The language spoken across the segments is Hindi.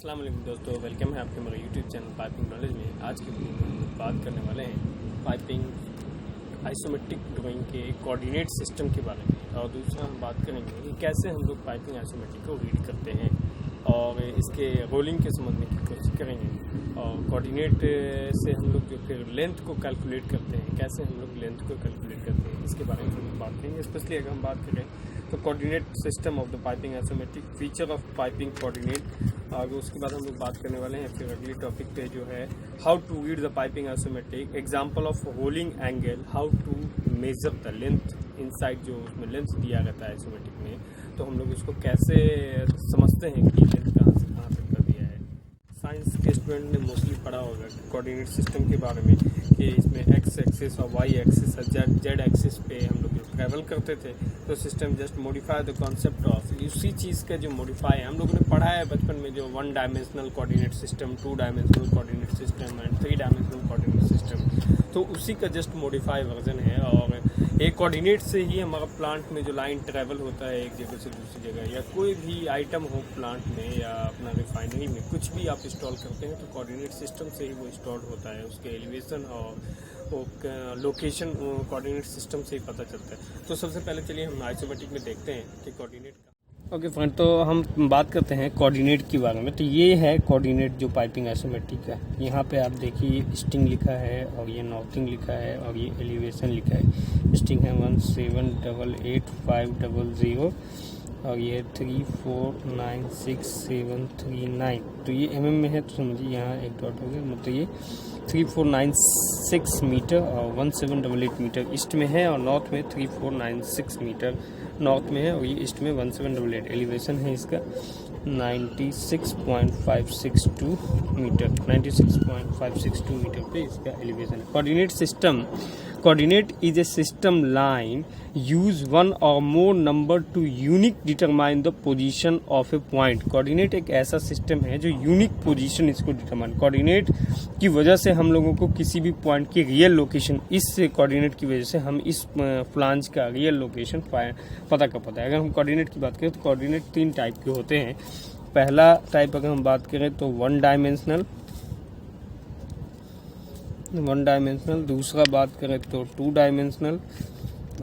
अस्सलाम वालेकुम दोस्तों, वेलकम है आपके मेरे यूट्यूब चैनल पाइपिंग नॉलेज में। आज की वीडियो में हम लोग बात करने वाले हैं पाइपिंग आइसोमेट्रिक ड्राइंग के कोऑर्डिनेट सिस्टम के बारे में, और दूसरा हम बात करेंगे कि कैसे हम लोग पाइपिंग आइसोमेट्रिक को रीड करते हैं और इसके रोलिंग के समझने की कोशिश करेंगे। और कोऑर्डिनेट से हम लोग जो फिर लेंथ को कैलकुलेट करते हैं, कैसे हम लोग लेंथ को कैलकुलेट करते हैं, इसके बारे में हम बात करेंगे। स्पेशली अगर हम बात करें तो coordinate system of the piping isometric, feature of piping coordinate. और उसके बाद हम लोग बात करने वाले हैं फिर अगले टॉपिक पे जो है how to read the piping isometric, example of rolling angle, how to measure the length inside, जो उसमें लेंथ दिया रहता है आइसोमेट्रिक में, तो हम लोग उसको कैसे समझते हैं कि लेंथ कहाँ से कहाँ तक का दिया है। साइंस के स्टूडेंट ने मोस्टली पढ़ा होगा कोऑर्डिनेट सिस्टम के बारे में कि इसमें एक्स एक्सिस और वाई एक्सिस और जेड एक्सिस पे हम लोग जो ट्रैवल करते थे, तो system just modify the concept of, उसी चीज़ का जो मॉडिफाई है। हम लोगों ने पढ़ा है बचपन में जो 1 dimensional coordinate system, 2 dimensional coordinate system and 3 dimensional coordinate system, तो उसी का जस्ट मॉडिफाई वर्जन है। और एक कोऑर्डिनेट से ही हमारा प्लांट में जो लाइन ट्रैवल होता है एक जगह से दूसरी जगह, या कोई भी आइटम हो प्लांट में या अपना रिफाइनरी में कुछ भी आप इंस्टॉल करते हैं, तो कोऑर्डिनेट सिस्टम से ही वो इंस्टॉल होता है। उसके एलिवेशन और लोकेशन कोऑर्डिनेट सिस्टम से ही पता चलता है। तो सबसे पहले चलिए हम आइसोमेट्रिक में देखते हैं कि कोऑर्डिनेट का। ओके फ्रेंड, तो हम बात करते हैं कोऑर्डिनेट के बारे में। तो ये है कोऑर्डिनेट जो पाइपिंग आइसोमेट्रिक का। यहाँ पे आप देखिए स्टिंग लिखा है और ये नॉर्थिंग लिखा है और ये एलिवेशन लिखा है। स्टिंग है 1788500 और ये 3496739। तो ये mm में है, तो समझिए यहाँ एक डॉट हो गया, मतलब ये 3496 मीटर और 1788 मीटर ईस्ट में है, और नॉर्थ में 3496 मीटर नॉर्थ में है, और ये ईस्ट में 1788। एलिवेशन है इसका 96.562 मीटर, 96.562 मीटर पे इसका एलिवेशन है। Coordinate system, coordinate is a system line use one or more number to unique determine the position of a point. Coordinate एक ऐसा सिस्टम है जो यूनिक पोजीशन इसको डिटरमाइन, कोऑर्डिनेट की वजह से हम लोगों को किसी भी पॉइंट की रियल लोकेशन, इस कोऑर्डिनेट की वजह से हम इस फ्लांज का रियल लोकेशन पता कर पाता है। अगर हम कोऑर्डिनेट की बात करें तो कोऑर्डिनेट 3 टाइप के होते हैं। पहला टाइप अगर हम बात करें तो 1 डायमेंशनल, दूसरा बात करें तो 2 डायमेंशनल,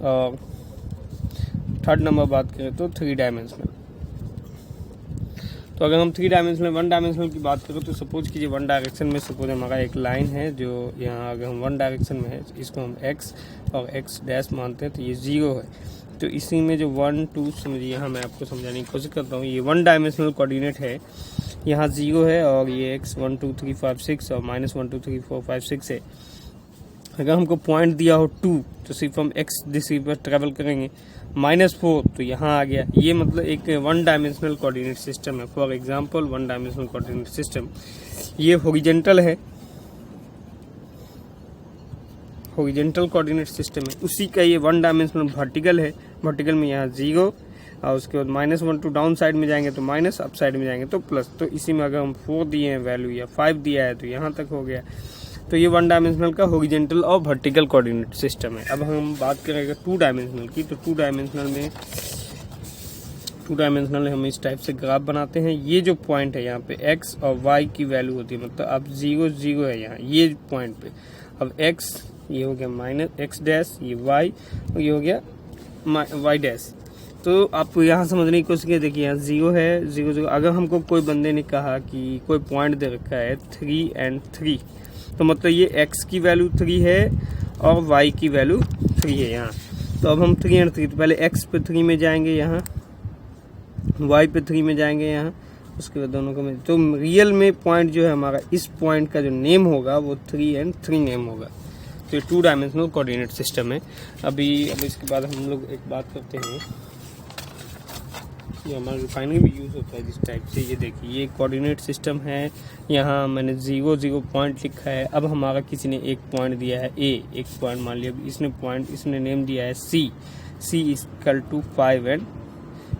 और थर्ड नंबर बात करें तो 3 डायमेंशनल। तो अगर हम 3 डायमेंशनल 1 डायमेंशनल की बात करें तो सपोज कीजिए 1 डायरेक्शन में सपोज हमारा एक लाइन है जो यहाँ, अगर हम 1 डायरेक्शन में है, इसको हम x और x डैश मानते हैं, तो ये 0 है। तो इसी में जो 1 2 समझिए, यहाँ मैं आपको समझाने की कोशिश करता हूँ। ये 1 डायमेंशनल कोऑर्डिनेट है, यहाँ 0 है और ये x 1 2 3 5 6 और -1 2 3 4 5 6 है। अगर हमको पॉइंट दिया हो 2, तो सिर्फ हम x दिशा पर ट्रेवल करेंगे। -4 तो यहाँ आ गया। ये मतलब एक 1 डायमेंशनल कोऑर्डिनेट सिस्टम है। For example 1 dimensional coordinate system, ये हॉरिजॉन्टल है, हॉरिजॉन्टल कोऑर्डिनेट सिस्टम है। उसी का ये 1 डायमेंशनल वर्टिकल है। वर्टिकल में यहाँ 0 और उसके बाद -1 2 डाउन साइड में जाएंगे तो माइनस, अप साइड में जाएंगे तो प्लस। तो इसी में अगर हम 4 दिए हैं वैल्यू या 5 दिया है तो यहाँ तक हो गया। तो ये 1 डायमेंशनल का हॉरिजॉन्टल और वर्टिकल कोऑर्डिनेट सिस्टम है। अब हम बात करेंगे 2 डायमेंशनल की, तो 2 डायमेंशनल हम इस टाइप से ग्राफ बनाते हैं। ये जो पॉइंट है यहाँ पे x और y की वैल्यू होती है, मतलब अब 0 0 है यहाँ ये पॉइंट पे। अब x ये हो गया -x डैश, ये y और ये हो गया y डैश। तो आप यहाँ समझने की कोशिश कीजिए, देखिए यहाँ 0 है, 0 0। अगर हमको कोई बंदे ने कहा कि कोई पॉइंट दे रखा है 3 and 3, तो मतलब ये x की वैल्यू 3 है और y की वैल्यू 3 है यहाँ। तो अब हम 3 and 3, तो पहले x पे 3 में जाएंगे यहाँ, y पे 3 में जाएंगे यहाँ, उसके बाद दोनों को में। तो रियल में पॉइंट जो है हमारा, इस पॉइंट का जो नेम होगा वो 3 and 3 नेम होगा। तो ये 2 डायमेंशनल कोऑर्डिनेट सिस्टम है। अब इसके बाद हम लोग एक बात करते हैं, ये हमारा रिफाइनरी में यूज़ होता है जिस टाइप से। ये देखिए ये कोऑर्डिनेट सिस्टम है, यहाँ मैंने 0 0 पॉइंट लिखा है। अब हमारा किसी ने एक पॉइंट दिया है a, एक पॉइंट मान लिया, इसने नेम दिया है c equal to 5 and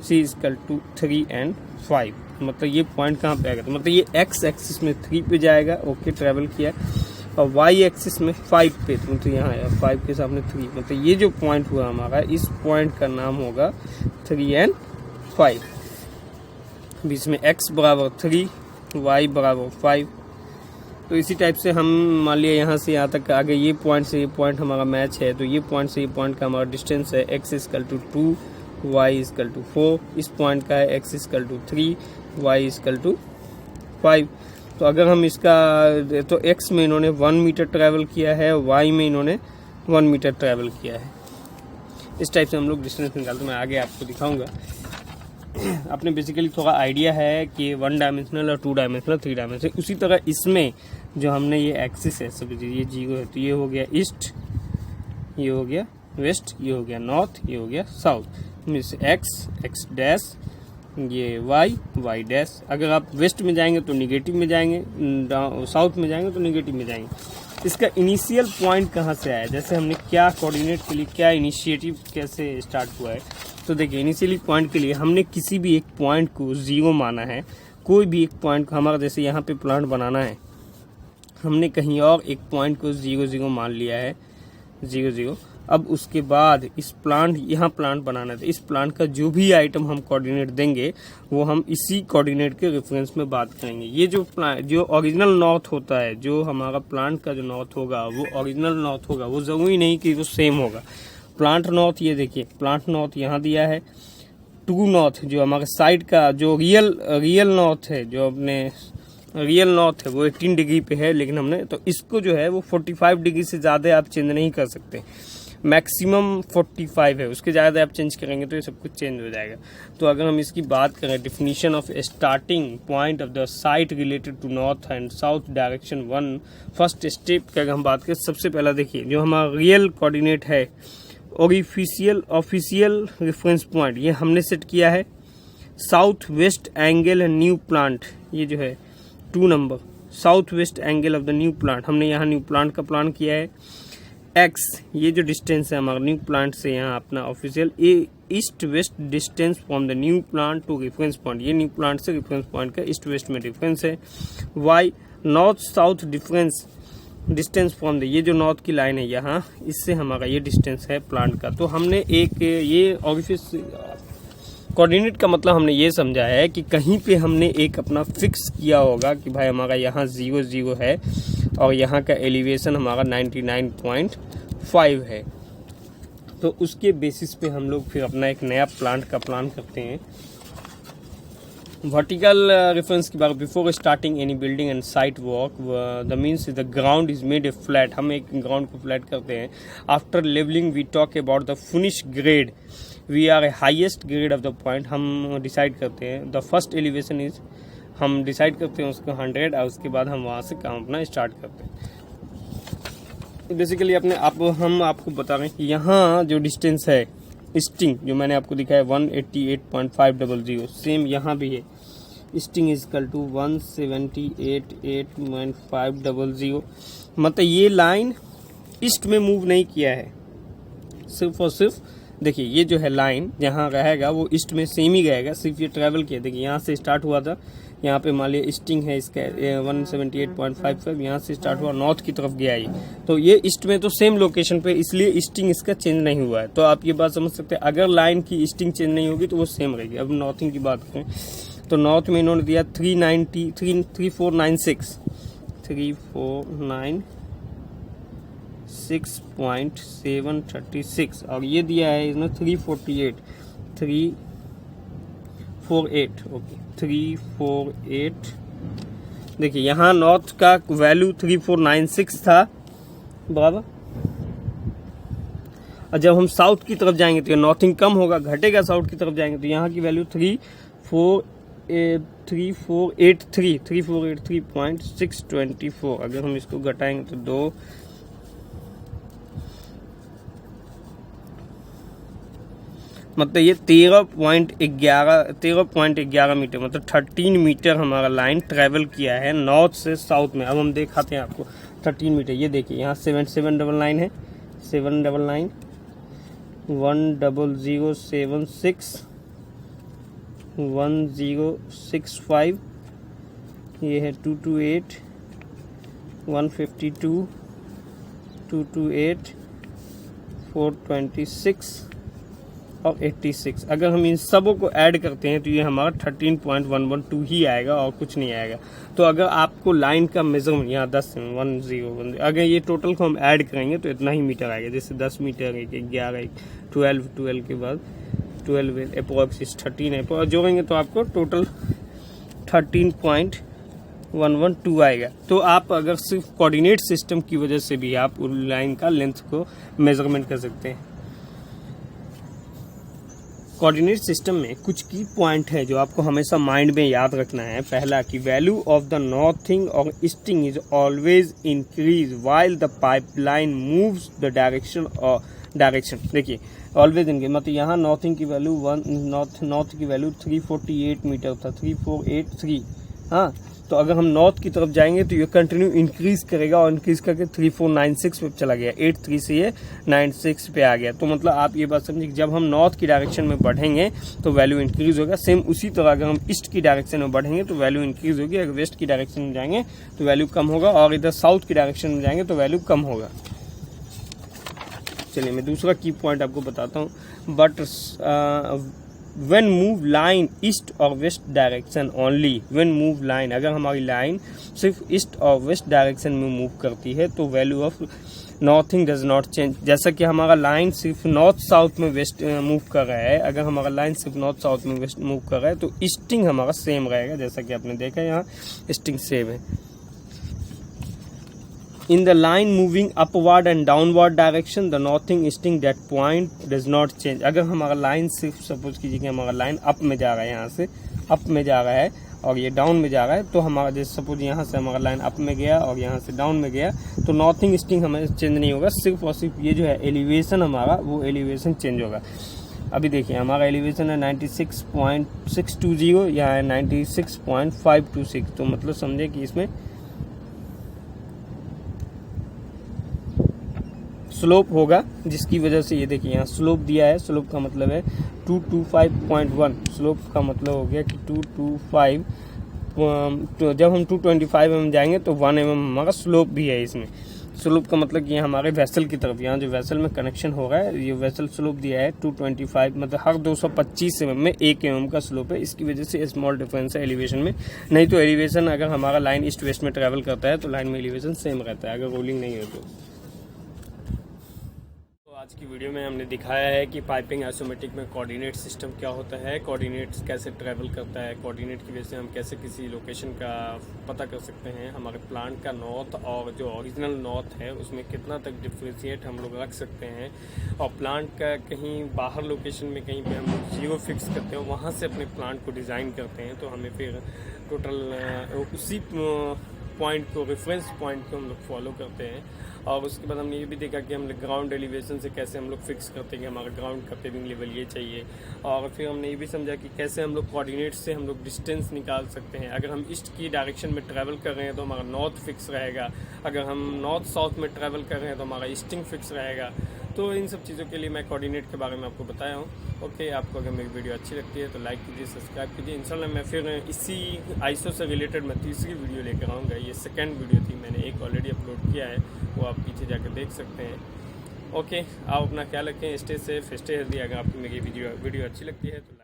c equal to 3 and 5। मतलब ये पॉइंट कहाँ पे आएगा, तो मतलब ये x एक्सिस में 3 पे जाएगा, ओके ट्रैवल किया, और y एक्सिस में 5 पे, तो यहाँ आया 5 के सामने 3, मतलब ये जो पॉइंट हुआ हमारा, इस पॉइंट का नाम होगा 3 and 5। बीच में x बराबर 3 y बराबर 5। तो इसी टाइप से हम मान लिया यहाँ से यहाँ तक आगे ये पॉइंट से ये पॉइंट हमारा मैच है, तो ये पॉइंट से ये पॉइंट का हमारा डिस्टेंस है x equal to 2, y equal to 4। इस पॉइंट का है x equal to 3, y equal to 5। तो अगर हम इसका तो x में इन्होंने 1 मीटर ट्रैवल किया है, y में इन्होंने 1 मीटर ट्रैवल किया है। इस टाइप से हम लोग डिस्टेंस निकालते हैं। मैं आगे आपको दिखाऊंगा। आपने बेसिकली थोड़ा आइडिया है कि 1 डायमेंशनल और 2 डायमेंशनल 3 डायमेंशनल। उसी तरह इसमें जो हमने ये एक्सिस है, सब ये 0 है, तो ये हो गया ईस्ट, ये हो गया वेस्ट, ये हो गया नॉर्थ, ये हो गया साउथ। मीन्स एक्स डैश, ये वाई डैश। अगर आप वेस्ट में जाएंगे तो निगेटिव में जाएंगे, साउथ में जाएंगे तो निगेटिव में जाएंगे। इसका इनिशियल पॉइंट कहाँ से आया, जैसे हमने क्या कोऑर्डिनेट के लिए क्या इनिशिएटिव कैसे स्टार्ट हुआ है। तो देखिए इनिशियली पॉइंट के लिए हमने किसी भी एक पॉइंट को 0 माना है। कोई भी एक पॉइंट को, हमारा जैसे यहाँ पे प्लांट बनाना है, हमने कहीं और एक पॉइंट को 0 मान लिया है, 0। अब उसके बाद इस प्लांट, यहाँ प्लांट बनाना है, तो इस प्लांट का जो भी आइटम हम कोऑर्डिनेट देंगे वो हम इसी कोऑर्डिनेट के रेफरेंस में बात करेंगे। ये जो ओरिजिनल नॉर्थ होता है, जो हमारा प्लांट का जो नॉर्थ होगा वो ओरिजिनल नॉर्थ होगा, वो जरूरी नहीं कि वो सेम होगा। प्लांट नॉर्थ, ये देखिए प्लांट नॉर्थ यहाँ दिया है। ट्रू नॉर्थ जो हमारे साइड का जो रियल नॉर्थ है, जो अपने रियल नॉर्थ है, वो 18 डिग्री पे है, लेकिन हमने तो इसको जो है वो 45 डिग्री से ज़्यादा आप चेंज नहीं कर सकते। मैक्सिमम 45 है, उसके ज़्यादा आप चेंज करेंगे तो ये सब कुछ चेंज हो जाएगा। तो अगर हम इसकी बात करें, definition of starting point of the site related to north and south direction 1, first step की अगर हम बात करें, सबसे पहला देखिए जो हमारा रियल कोऑर्डिनेट है, ऑफिशियल रेफरेंस पॉइंट, ये हमने सेट किया है south west angle new plant. ये जो है 2 number, south west angle of the new plant, हमने यहाँ न्यू प्लांट का प्लान किया है। एक्स, ये जो डिस्टेंस है हमारा न्यू प्लांट से यहाँ अपना ऑफिशियल, ये east west distance from the new plant to reference point, ये न्यू प्लांट से रेफरेंस पॉइंट का ईस्ट वेस्ट में डिफरेंस है। Y, north south distance from the, ये जो नॉर्थ की लाइन है यहाँ, इससे हमारा ये डिस्टेंस है प्लांट का। तो हमने एक ये ऑफिस कोऑर्डिनेट का मतलब हमने ये समझा है कि कहीं पे हमने एक अपना फिक्स किया होगा कि भाई हमारा यहाँ 0 है और यहाँ का एलिवेशन हमारा 99.5 है। तो उसके बेसिस पे हम लोग फिर अपना एक नया प्लांट का प्लान करते हैं। वर्टिकल रेफरेंस की बात, before starting any building and site work the means the ground is made a flat, हम एक ग्राउंड को फ्लैट करते हैं। After leveling we talk about the finish grade, we are a highest grade of the point, हम डिसाइड करते हैं। द फर्स्ट एलिवेशन इज, हम डिसाइड करते हैं उसको 100 और उसके बाद हम वहाँ से काम अपना स्टार्ट करते हैं। बेसिकली हम आपको बता रहे हैं कि यहाँ जो डिस्टेंस है स्टिंग, जो मैंने आपको दिखाया 188.500, सेम यहाँ भी है। Sting is equal to 178.500। मतलब ये लाइन ईस्ट में मूव नहीं किया है, सिर्फ और सिर्फ देखिए ये जो है लाइन जहाँ रहेगा वो ईस्ट में सेम ही रहेगा, सिर्फ ये ट्रैवल किया। देखिए यहाँ से स्टार्ट हुआ था, यहाँ पे मान लिया स्टिंग है इसका 178.55, यहाँ से स्टार्ट हुआ नॉर्थ की तरफ गया ये, तो ये ईस्ट में तो सेम लोकेशन पे, इसलिए स्टिंग इसका चेंज नहीं हुआ है। तो आप ये बात समझ सकते हैं, अगर लाइन की स्टिंग चेंज नहीं होगी तो वो सेम रहेगी। अब नॉर्थिंग की बात करें तो नॉर्थ में इन्होंने दिया 346.736 और ये दिया है इसने 348 ओके 348। देखिए यहाँ नॉर्थ का वैल्यू 3496 था बराबर, और जब हम साउथ की तरफ जाएंगे तो नॉर्थिंग कम होगा, घटेगा, साउथ की तरफ जाएंगे तो यहाँ की वैल्यू 348.624। अगर हम इसको घटाएंगे तो 2, मतलब ये 13.11 मीटर, मतलब 13 मीटर हमारा लाइन ट्रैवल किया है नॉर्थ से साउथ में। अब हम दिखाते हैं आपको 13 मीटर। ये देखिए यहाँ 799 है, 799 10076 1065, ये है 228 152 228 426 और 86। अगर हम इन सबों को ऐड करते हैं तो ये हमारा 13.112 ही आएगा और कुछ नहीं आएगा। तो अगर आपको लाइन का मेजरमेंट यहाँ 10 अगर ये टोटल को हम ऐड करेंगे तो इतना ही मीटर आएगा। जैसे 10 मीटर, 11, 12 के बाद 12 अप्रोक्स 13 है, जोड़ेंगे तो आपको टोटल 13.112 आएगा। तो आप अगर सिर्फ कोऑर्डिनेट सिस्टम की वजह से भी आप उस लाइन का लेंथ को मेजरमेंट कर सकते हैं। कोऑर्डिनेट सिस्टम में कुछ की पॉइंट है जो आपको हमेशा माइंड में याद रखना है। पहला कि वैल्यू ऑफ द नॉर्थिंग और easting is always increase while the pipeline moves the direction. देखिए ऑलवेज इंक्रीज मतलब यहाँ नॉर्थिंग की वैल्यू नॉर्थ की वैल्यू 348 मीटर था, 3483। हाँ, तो अगर हम नॉर्थ की तरफ जाएंगे तो ये कंटिन्यू इंक्रीज करेगा और इंक्रीज करके 3496 पे चला गया, 83 से ये 96 पे आ गया। तो मतलब आप ये बात समझिए कि जब हम नॉर्थ की डायरेक्शन में बढ़ेंगे तो वैल्यू इंक्रीज होगा। सेम उसी तरह अगर हम ईस्ट की डायरेक्शन में बढ़ेंगे तो वैल्यू इंक्रीज होगी, अगर वेस्ट की डायरेक्शन में जाएंगे तो वैल्यू कम होगा, और इधर साउथ की डायरेक्शन में जाएंगे तो वैल्यू कम होगा। चलिए मैं दूसरा की पॉइंट आपको बताता हूँ। But when move line east और west direction only, when move line अगर हमारी लाइन सिर्फ ईस्ट और वेस्ट डायरेक्शन में मूव करती है तो value of northing does not change. जैसा कि हमारा लाइन सिर्फ नॉर्थ साउथ में वेस्ट मूव कर रहा है, अगर हमारा लाइन सिर्फ नॉर्थ साउथ में वेस्ट मूव कर रहा है तो ईस्टिंग हमारा सेम रहेगा। जैसा कि आपने देखा यहाँ ईस्टिंग सेम है। In the line moving upward and downward direction, the northing easting that point does not change। अगर हमारा लाइन सिर्फ सपोज कीजिए कि हमारा लाइन अप में जा रहा है, यहाँ से अप में जा रहा है और ये डाउन में जा रहा है, तो हमारा जैसे सपोज यहाँ से हमारा लाइन अप में गया और यहाँ से डाउन में गया तो नॉर्थिंग ईस्टिंग हमें चेंज नहीं होगा, सिर्फ और सिर्फ ये जो है एलिवेशन हमारा वो एलिवेशन चेंज होगा। अभी देखिए हमारा एलिवेशन है 96.620, यहाँ है 96.526। तो मतलब समझे कि इसमें स्लोप होगा, जिसकी वजह से ये देखिए यहाँ स्लोप दिया है। स्लोप का मतलब है 225.1। स्लोप का मतलब हो गया कि 225। तो जब हम 225 mm जाएंगे तो 1 mm हमारा स्लोप भी है इसमें। स्लोप का मतलब कि ये हमारे वेसल की तरफ, यहाँ जो वेसल में कनेक्शन हो रहा है, ये वेसल स्लोप दिया है 225, मतलब हर 225 mm में 1 mm का स्लोप है। इसकी वजह से स्मॉल डिफरेंस है एलिवेशन में। नहीं तो एलिवेशन अगर हमारा लाइन ईस्ट वेस्ट में ट्रैवल करता है तो लाइन में एलिवेशन सेम रहता है, अगर रोलिंग नहीं हो तो। आज की वीडियो में हमने दिखाया है कि पाइपिंग आइसोमेटिक में कोऑर्डिनेट सिस्टम क्या होता है, कोऑर्डिनेट्स कैसे ट्रैवल करता है, कोऑर्डिनेट की वजह से हम कैसे किसी लोकेशन का पता कर सकते हैं, हमारे प्लांट का नॉर्थ और जो ओरिजिनल नॉर्थ है उसमें कितना तक डिफ्रेंशिएट हम लोग रख सकते हैं, और प्लांट का कहीं बाहर लोकेशन में कहीं पे हम जीरो फिक्स करते हैं, वहाँ से अपने प्लांट को डिज़ाइन करते हैं। तो हमें फिर टोटल उसी पॉइंट को, रेफरेंस पॉइंट को हम लोग फॉलो करते हैं। और उसके बाद हमने ये भी देखा कि हम लोग ग्राउंड एलिवेशन से कैसे हम लोग फिक्स करते हैं कि हमारा ग्राउंड का पेविंग लेवल ये चाहिए। और फिर हमने ये भी समझा कि कैसे हम लोग कोऑर्डिनेट से हम लोग डिस्टेंस निकाल सकते हैं। अगर हम ईस्ट की डायरेक्शन में ट्रैवल कर रहे हैं तो हमारा नॉर्थ फिक्स रहेगा, अगर हम नॉर्थ साउथ में ट्रैवल कर रहे हैं तो हमारा ईस्टिंग फिक्स रहेगा। तो इन सब चीज़ों के लिए मैं कोऑर्डिनेट के बारे में आपको बताया हूँ। ओके, आपको अगर मेरी वीडियो अच्छी लगती है तो लाइक कीजिए, सब्सक्राइब कीजिए। इंशाल्लाह मैं फिर इसी आईएसओ से रिलेटेड मैं तीसरी वीडियो लेकर आऊँगा। ये सेकंड वीडियो थी, मैंने एक ऑलरेडी अपलोड किया है, वो आप पीछे जाकर देख सकते हैं। ओके, आप अपना ख्याल रखें, स्टे सेफ, स्टे हेल्दी। अगर आपको मेरी वीडियो अच्छी लगती है तो